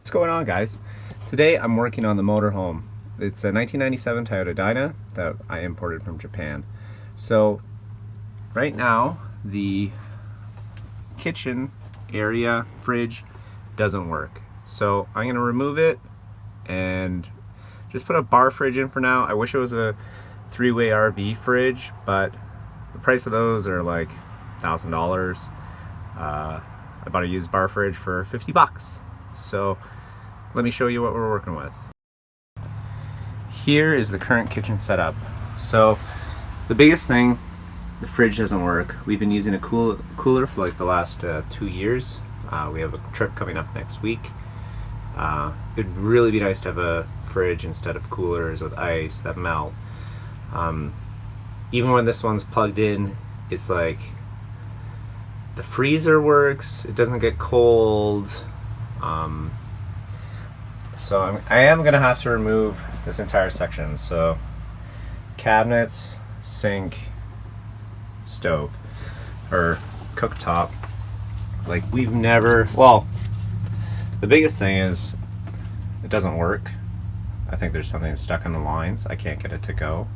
What's going on, guys? Today I'm working on the motorhome. It's a 1997 Toyota Dyna that I imported from Japan. So right now the kitchen area fridge doesn't work. So I'm gonna remove it and just put a bar fridge in for now. I wish it was a three-way RV fridge, but the price of those are like $1,000. I bought a used bar fridge for 50 bucks. So let me show you what we're working with. Here is the current kitchen setup. So the biggest thing, the fridge doesn't work. We've been using a cooler for like the last 2 years. We have a trip coming up next week. It'd really be nice to have a fridge instead of coolers with ice that melt. Even when this one's plugged in, it's like the freezer works, it doesn't get cold. So I am gonna have to remove this entire section. So cabinets, sink, stove, or cooktop. Like we've never, well, the biggest thing is it doesn't work. I think there's something stuck in the lines. I can't get it to go.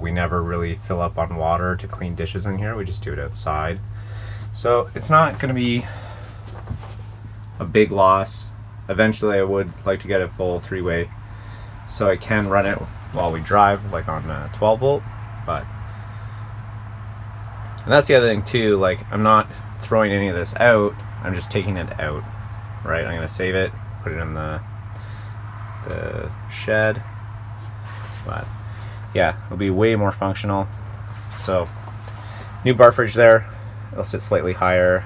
We never really fill up on water to clean dishes in here. We just do it outside. So it's not gonna be a big loss. Eventually I would like to get a full three-way so I can run it while we drive, like on 12 volt. And that's the other thing too, like I'm not throwing any of this out, I'm just taking it out, right? I'm gonna save it, put it in the shed, but yeah, it'll be way more functional. So new bar fridge there, it'll sit slightly higher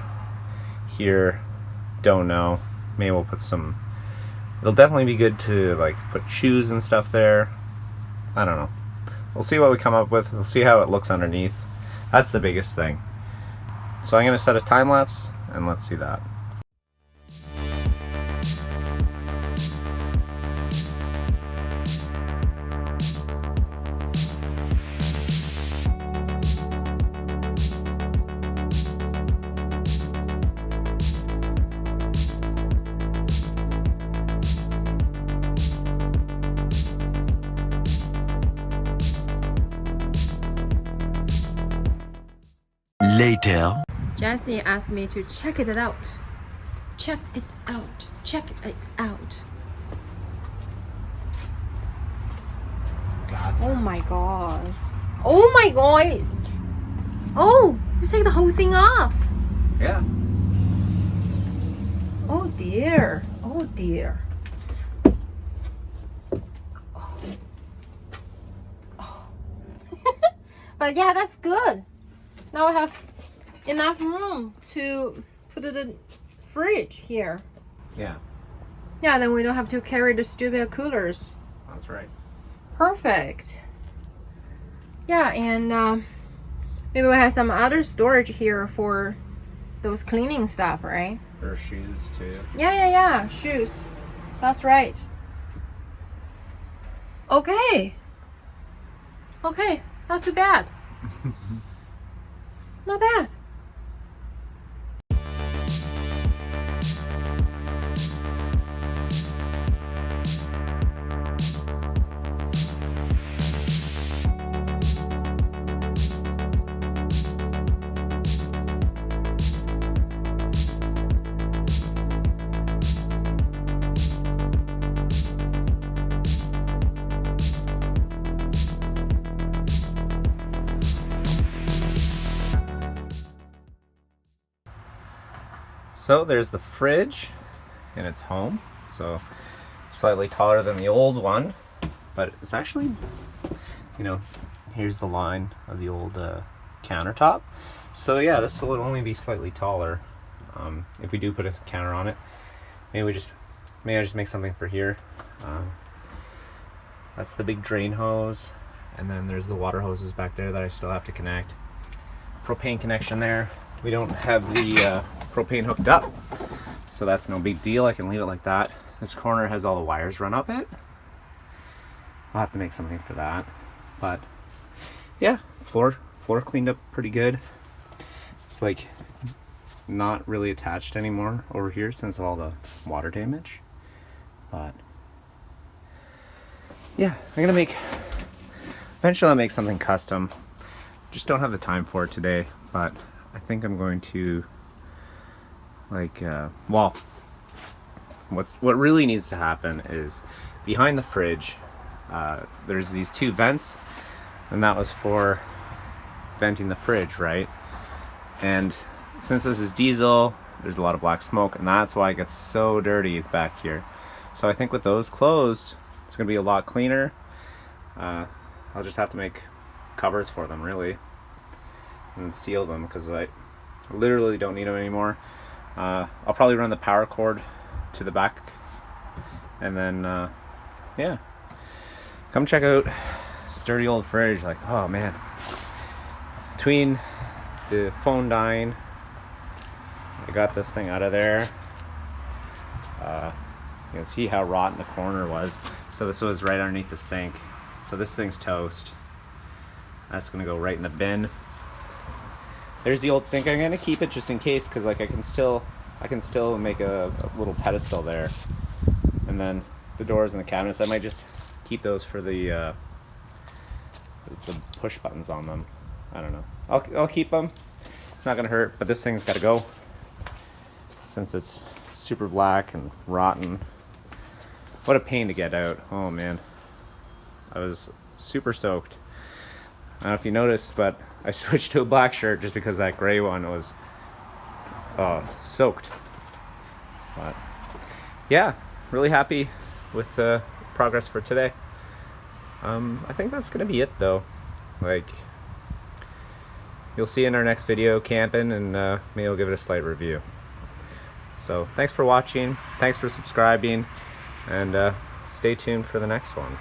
here, don't know. Maybe we'll put some, it'll definitely be good to like put shoes and stuff there. I don't know. We'll see what we come up with. We'll see how it looks underneath. That's the biggest thing. So I'm going to set a time lapse and let's see that. Later. Jesse asked me to check it out. Check it out. Check it out. Oh my god. Oh my god. Oh, you take the whole thing off. Yeah. Oh dear. Oh dear. Oh. But yeah, that's good. Now I have enough room to put the fridge here. Yeah. Yeah, then we don't have to carry the stupid coolers. That's right. Perfect. Yeah, and maybe we have some other storage here for those cleaning stuff, right? There's shoes too. Yeah. Shoes. That's right. Okay. Not too bad. Not bad. So there's the fridge in its home. So slightly taller than the old one, but it's actually, you know, here's the line of the old countertop. So yeah, this will only be slightly taller if we do put a counter on it. Maybe I just make something for here. That's the big drain hose, and then there's the water hoses back there that I still have to connect. Propane connection there. We don't have the propane hooked up, so that's no big deal. I can leave it like that. This corner has all the wires run up it. I'll have to make something for that. But yeah, floor cleaned up pretty good. It's like not really attached anymore over here since all the water damage. But yeah, eventually I'll make something custom. Just don't have the time for it today, but I think I'm going to what really needs to happen is behind the fridge, there's these two vents, and that was for venting the fridge, right? And since this is diesel, there's a lot of black smoke, and that's why it gets so dirty back here. So I think with those closed, it's gonna be a lot cleaner. I'll just have to make covers for them, really, and seal them, because I literally don't need them anymore. I'll probably run the power cord to the back, and then yeah, come check out this dirty old fridge. Like, oh man, between the phone dying, I got this thing out of there. You can see how rotten the corner was. So this was right underneath the sink. So this thing's toast. That's gonna go right in the bin. There's the old sink. I'm gonna keep it just in case, because like I can still make a little pedestal there. And then the doors and the cabinets, I might just keep those for the push buttons on them. I don't know. I'll keep them. It's not gonna hurt, but this thing's gotta go since it's super black and rotten. What a pain to get out. Oh man, I was super soaked. I don't know if you noticed, but I switched to a black shirt just because that gray one was soaked. But yeah, really happy with the progress for today. I think that's gonna be it though. Like, you'll see in our next video camping, and maybe I'll give it a slight review. So thanks for watching, thanks for subscribing, and stay tuned for the next one.